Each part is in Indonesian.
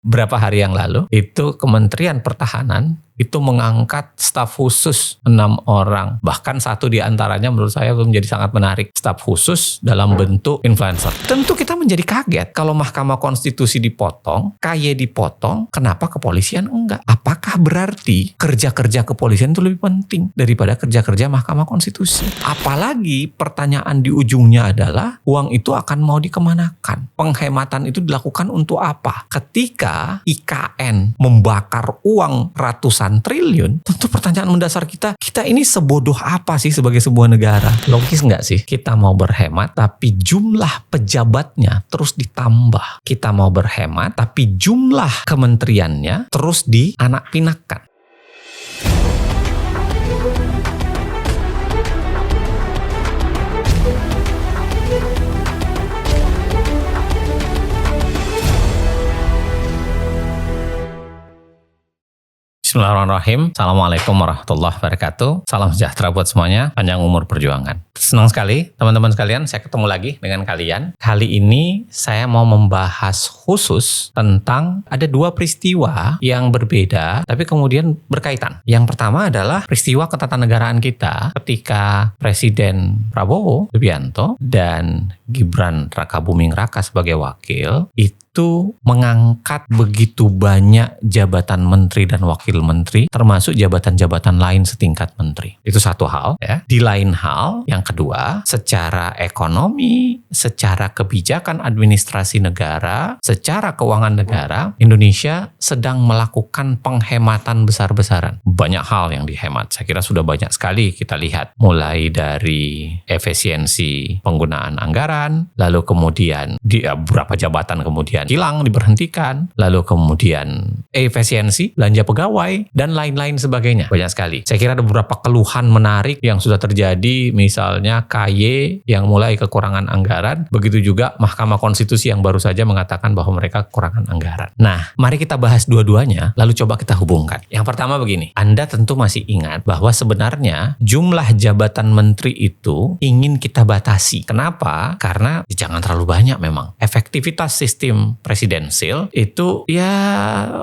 Berapa hari yang lalu, itu Kementerian Pertahanan itu mengangkat staf khusus 6 orang. Bahkan satu di antaranya menurut saya menjadi sangat menarik. Staf khusus dalam bentuk influencer. Tentu kita menjadi kaget kalau Mahkamah Konstitusi dipotong, KY dipotong, kenapa kepolisian enggak? Apakah berarti kerja-kerja kepolisian itu lebih penting daripada kerja-kerja Mahkamah Konstitusi? Apalagi pertanyaan di ujungnya adalah uang itu akan mau dikemanakan? Penghematan itu dilakukan untuk apa? Ketika IKN membakar uang ratusan triliun, tentu pertanyaan mendasar kita ini sebodoh apa sih sebagai sebuah negara? Logis nggak sih? Kita mau berhemat, tapi jumlah pejabatnya terus ditambah. Kita mau berhemat, tapi jumlah kementeriannya terus dianak-pinakkan. Bismillahirrahmanirrahim. Assalamualaikum warahmatullahi wabarakatuh. Salam sejahtera buat semuanya. Panjang umur perjuangan. Senang sekali teman-teman sekalian, saya ketemu lagi dengan kalian. Kali ini saya mau membahas khusus tentang ada dua peristiwa yang berbeda tapi kemudian berkaitan. Yang pertama adalah peristiwa ketatanegaraan kita ketika Presiden Prabowo Subianto dan Gibran Rakabuming Raka sebagai wakil itu mengangkat begitu banyak jabatan menteri dan wakil menteri, termasuk jabatan-jabatan lain setingkat menteri. Itu satu hal ya. Di lain hal, yang kedua, secara ekonomi, secara kebijakan administrasi negara, secara keuangan negara, Indonesia sedang melakukan penghematan besar-besaran. Banyak hal yang dihemat. Saya kira sudah banyak sekali kita lihat. Mulai dari efisiensi penggunaan anggaran, lalu kemudian beberapa jabatan kemudian hilang, diberhentikan, lalu kemudian efisiensi belanja pegawai, dan lain-lain sebagainya. Banyak sekali. Saya kira ada beberapa keluhan menarik yang sudah terjadi, misalnya KY yang mulai kekurangan anggaran, begitu juga Mahkamah Konstitusi yang baru saja mengatakan bahwa mereka kekurangan anggaran. Nah, mari kita bahas dua-duanya, lalu coba kita hubungkan. Yang pertama begini, Anda tentu masih ingat bahwa sebenarnya jumlah jabatan menteri itu ingin kita batasi. Kenapa? Karena jangan terlalu banyak memang. Efektivitas sistem presidensil itu ya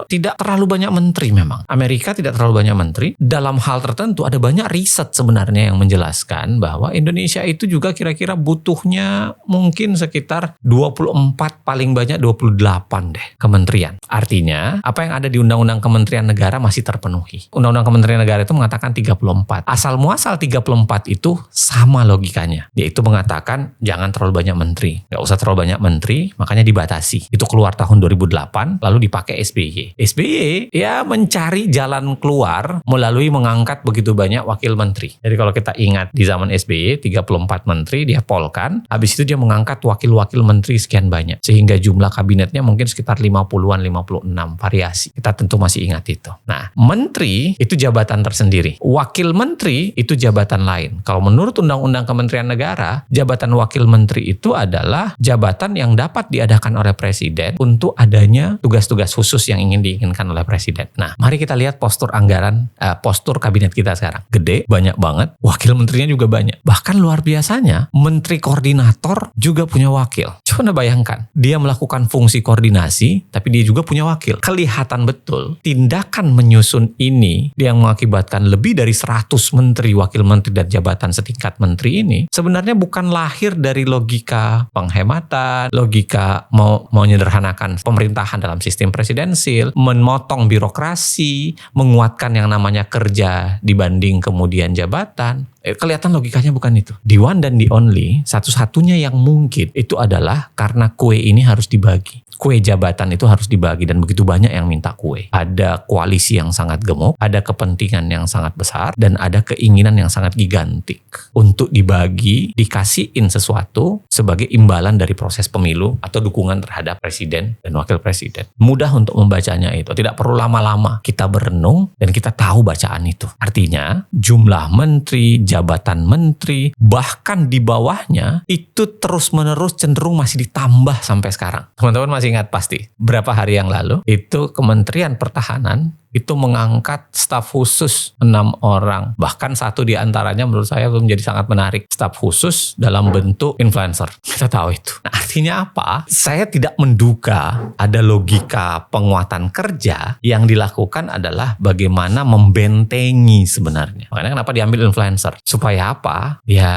tidak terlalu banyak menteri memang. Amerika tidak terlalu banyak menteri. Dalam hal tertentu ada banyak riset sebenarnya yang menjelaskan bahwa Indonesia itu juga kira-kira butuhnya mungkin sekitar 24, paling banyak 28 deh kementerian. Artinya apa yang ada di Undang-Undang Kementerian Negara masih terpenuhi. Undang-Undang Kementerian Negara itu mengatakan 34. Asal muasal 34 itu sama logikanya. Yaitu mengatakan jangan terlalu banyak menteri. Nggak usah terlalu banyak menteri, makanya dibatasi. Itu keluar tahun 2008, lalu dipakai SBY. SBY ya mencari jalan keluar melalui mengangkat begitu banyak wakil menteri. Jadi kalau kita ingat di zaman SBY 34 menteri dia polkan, habis itu dia mengangkat wakil-wakil menteri sekian banyak. Sehingga jumlah kabinetnya mungkin sekitar 50-an, 56 variasi. Kita tentu masih ingat itu. Nah, menteri itu jabatan tersendiri. Wakil menteri itu jabatan lain. Kalau menurut Undang-Undang Kementerian Negara, jabatan wakil menteri itu adalah jabatan yang dapat diadakan oleh presiden untuk adanya tugas-tugas khusus yang diinginkan oleh presiden. Nah, mari kita lihat postur anggaran, postur kabinet kita sekarang. Gede, banyak banget. Wakil menterinya juga banyak. Bahkan luar biasanya, menteri koordinator juga punya wakil. Coba Anda bayangkan, dia melakukan fungsi koordinasi, tapi dia juga punya wakil. Kelihatan betul, tindakan menyusun ini yang mengakibatkan lebih dari 100 menteri, wakil menteri, dan jabatan setingkat menteri ini, sebenarnya bukan lahir dari logika penghematan, logika mau menyederhanakan pemerintahan dalam sistem presidensil, memotong birokrasi, menguatkan yang namanya kerja dibanding kemudian jabatan. Kelihatan logikanya bukan itu. The one dan the only, satu-satunya yang mungkin itu adalah karena kue ini harus dibagi. Kue jabatan itu harus dibagi dan begitu banyak yang minta kue. Ada koalisi yang sangat gemuk, ada kepentingan yang sangat besar, dan ada keinginan yang sangat gigantik untuk dibagi, dikasihin sesuatu sebagai imbalan dari proses pemilu atau dukungan terhadap presiden dan wakil presiden. Mudah untuk membacanya itu. Tidak perlu lama-lama. Kita berenung dan kita tahu bacaan itu. Artinya jumlah menteri, jabatan menteri, bahkan di bawahnya itu terus-menerus cenderung masih ditambah sampai sekarang. Teman-teman masih ingat pasti berapa hari yang lalu itu Kementerian Pertahanan itu mengangkat staf khusus 6 orang. Bahkan satu di antaranya menurut saya menjadi sangat menarik. Staf khusus dalam bentuk influencer. Kita tahu itu. Nah, artinya apa? Saya tidak menduga ada logika penguatan kerja yang dilakukan adalah bagaimana membentengi sebenarnya. Makanya kenapa diambil influencer? Supaya apa? Ya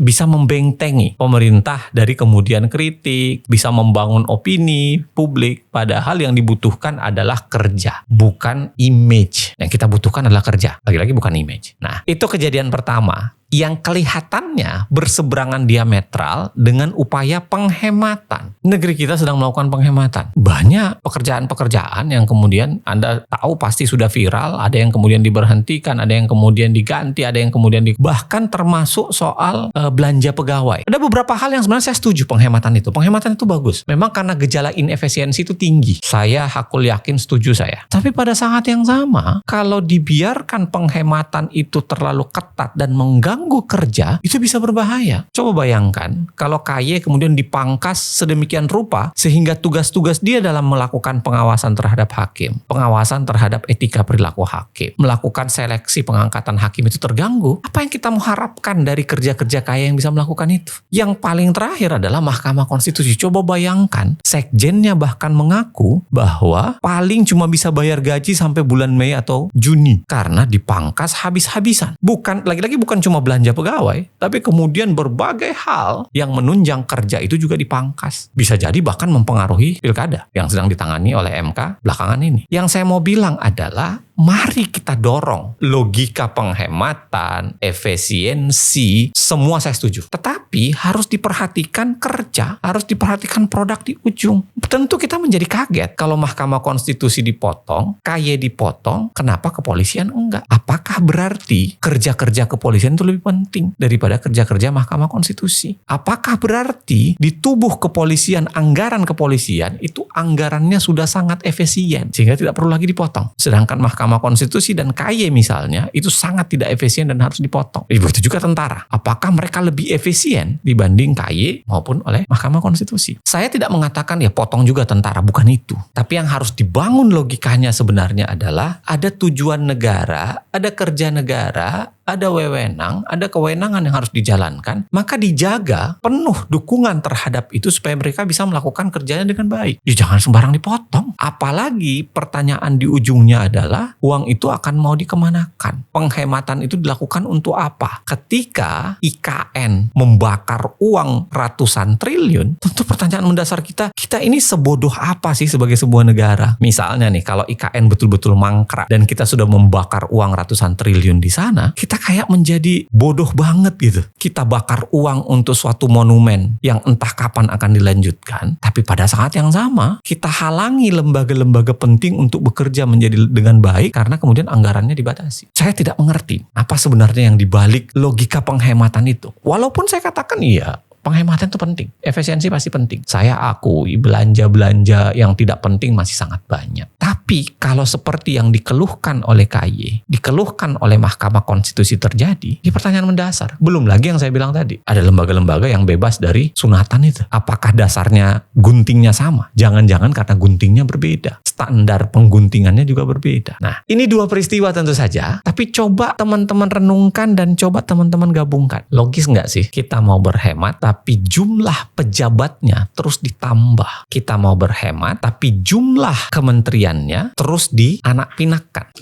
bisa membentengi pemerintah dari kemudian kritik, bisa membangun opini publik. Padahal yang dibutuhkan adalah kerja, bukan image. Yang kita butuhkan adalah kerja. Lagi-lagi bukan image. Nah, itu kejadian pertama yang kelihatannya berseberangan diametral dengan upaya penghematan. Negeri kita sedang melakukan penghematan. Banyak pekerjaan-pekerjaan yang kemudian Anda tahu pasti sudah viral, ada yang kemudian diberhentikan, ada yang kemudian diganti, ada yang kemudian bahkan termasuk soal belanja pegawai. Ada beberapa hal yang sebenarnya saya setuju penghematan itu. Penghematan itu bagus. Memang karena gejala inefisiensi itu tinggi. Saya hakul yakin setuju saya. Tapi pada saat yang sama, kalau dibiarkan penghematan itu terlalu ketat dan mengganggu kerja, itu bisa berbahaya. Coba bayangkan kalau KY kemudian dipangkas sedemikian rupa sehingga tugas-tugas dia dalam melakukan pengawasan terhadap hakim, pengawasan terhadap etika perilaku hakim, melakukan seleksi pengangkatan hakim itu terganggu. Apa yang kita mau harapkan dari kerja-kerja KY yang bisa melakukan itu? Yang paling terakhir adalah Mahkamah Konstitusi. Coba bayangkan, sekjennya bahkan mengaku bahwa paling cuma bisa bayar gaji sampai bulan Mei atau Juni karena dipangkas habis-habisan. Lagi-lagi bukan cuma belanja pegawai, tapi kemudian berbagai hal yang menunjang kerja itu juga dipangkas. Bisa jadi bahkan mempengaruhi pilkada yang sedang ditangani oleh MK belakangan ini. Yang saya mau bilang adalah mari kita dorong logika penghematan, efisiensi, semua saya setuju. Tetapi harus diperhatikan kerja, harus diperhatikan produk di ujung. Tentu kita menjadi kaget kalau Mahkamah Konstitusi dipotong, KY dipotong, kenapa kepolisian enggak? Apakah berarti kerja-kerja kepolisian itu lebih penting daripada kerja-kerja Mahkamah Konstitusi? Apakah berarti di tubuh kepolisian, anggaran kepolisian itu anggarannya sudah sangat efisien sehingga tidak perlu lagi dipotong? Sedangkan Mahkamah Konstitusi dan KY misalnya itu sangat tidak efisien dan harus dipotong. Begitu juga tentara. Apakah mereka lebih efisien dibanding KY maupun oleh Mahkamah Konstitusi? Saya tidak mengatakan ya potong juga tentara, bukan itu. Tapi yang harus dibangun logikanya sebenarnya adalah ada tujuan negara, ada kerja negara, ada wewenang, ada kewenangan yang harus dijalankan, maka dijaga penuh dukungan terhadap itu supaya mereka bisa melakukan kerjanya dengan baik. Ya jangan sembarang dipotong. Apalagi pertanyaan di ujungnya adalah uang itu akan mau dikemanakan? Penghematan itu dilakukan untuk apa? Ketika IKN membakar uang ratusan triliun, tentu pertanyaan mendasar kita ini sebodoh apa sih sebagai sebuah negara? Misalnya nih, kalau IKN betul-betul mangkrak dan kita sudah membakar uang ratusan triliun di sana, kita kayak menjadi bodoh banget gitu. Kita bakar uang untuk suatu monumen yang entah kapan akan dilanjutkan, tapi pada saat yang sama kita halangi lembaga-lembaga penting untuk bekerja menjadi dengan baik karena kemudian anggarannya dibatasi. Saya tidak mengerti apa sebenarnya yang dibalik logika penghematan itu. Walaupun saya katakan iya, penghematan itu penting, efisiensi pasti penting. Saya akui belanja-belanja yang tidak penting masih sangat banyak. Tapi kalau seperti yang dikeluhkan oleh KY, dikeluhkan oleh Mahkamah Konstitusi terjadi, ini pertanyaan mendasar. Belum lagi yang saya bilang tadi, ada lembaga-lembaga yang bebas dari sunatan itu. Apakah dasarnya guntingnya sama? Jangan-jangan karena guntingnya berbeda. Standar pengguntingannya juga berbeda. Nah, ini dua peristiwa tentu saja, tapi coba teman-teman renungkan dan coba teman-teman gabungkan. Logis nggak sih kita mau berhemat, tapi jumlah pejabatnya terus ditambah. Kita mau berhemat, tapi jumlah kementeriannya terus dianak-pinakkan.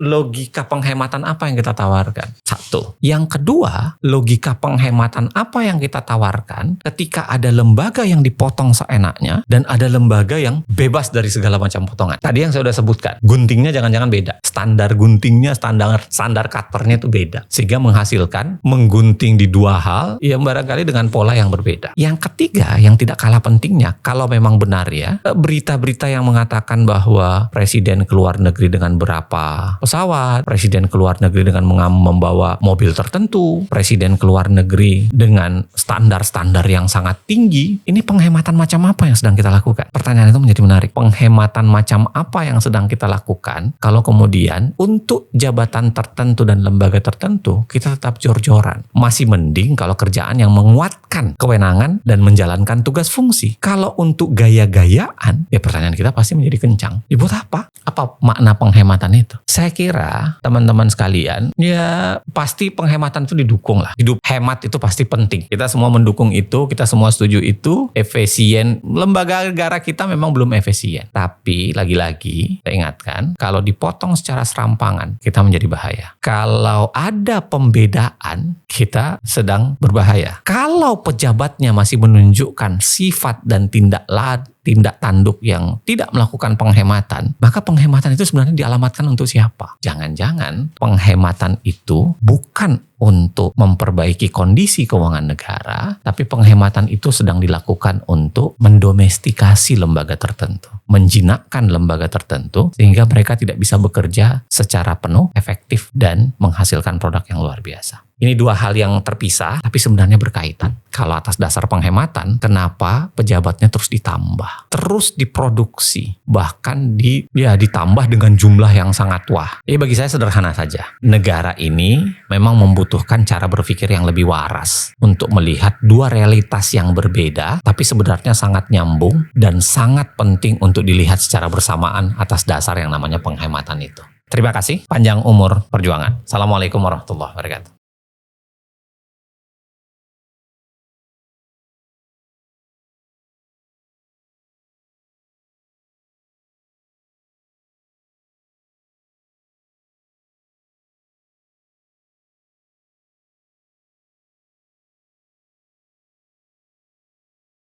Logika penghematan apa yang kita tawarkan? Satu. Yang kedua, logika penghematan apa yang kita tawarkan ketika ada lembaga yang dipotong seenaknya dan ada lembaga yang bebas dari segala macam potongan. Tadi yang saya sudah sebutkan, guntingnya jangan-jangan beda. Standar guntingnya, standar cutternya itu beda. Sehingga menghasilkan menggunting di dua hal yang barangkali dengan pola yang berbeda. Yang ketiga, yang tidak kalah pentingnya, kalau memang benar ya, berita-berita yang mengatakan bahwa presiden keluar negeri dengan berapa pesawat, presiden keluar negeri dengan membawa mobil tertentu, presiden keluar negeri dengan standar-standar yang sangat tinggi, ini penghematan macam apa yang sedang kita lakukan? Pertanyaan itu menjadi menarik. Penghematan macam apa yang sedang kita lakukan kalau kemudian untuk jabatan tertentu dan lembaga tertentu kita tetap jor-joran? Masih mending kalau kerjaan yang menguatkan kewenangan dan menjalankan tugas fungsi. Kalau untuk gaya-gayaan, ya pertanyaan kita pasti menjadi kencang. Dibuat apa? Apa makna penghematan itu? Saya kira teman-teman sekalian, ya pasti penghematan itu didukung lah. Hidup hemat itu pasti penting. Kita semua mendukung itu, kita semua setuju itu, efisien. Lembaga negara kita memang belum efisien. Tapi lagi-lagi, saya ingatkan, kalau dipotong secara serampangan, kita menjadi bahaya. Kalau ada pembedaan, kita sedang berbahaya. Kalau pejabatnya masih menunjukkan sifat dan tindak tanduk yang tidak melakukan penghematan, maka penghematan itu sebenarnya dialamatkan untuk siapa? Jangan-jangan penghematan itu bukan untuk memperbaiki kondisi keuangan negara, tapi penghematan itu sedang dilakukan untuk mendomestikasi lembaga tertentu, menjinakkan lembaga tertentu, sehingga mereka tidak bisa bekerja secara penuh, efektif, dan menghasilkan produk yang luar biasa. Ini dua hal yang terpisah, tapi sebenarnya berkaitan. Kalau atas dasar penghematan, kenapa pejabatnya terus ditambah, terus diproduksi, bahkan ditambah dengan jumlah yang sangat wah. Ini bagi saya sederhana saja. Negara ini memang membutuhkan cara berpikir yang lebih waras untuk melihat dua realitas yang berbeda, tapi sebenarnya sangat nyambung dan sangat penting untuk dilihat secara bersamaan atas dasar yang namanya penghematan itu. Terima kasih, panjang umur perjuangan. Assalamualaikum warahmatullahi wabarakatuh.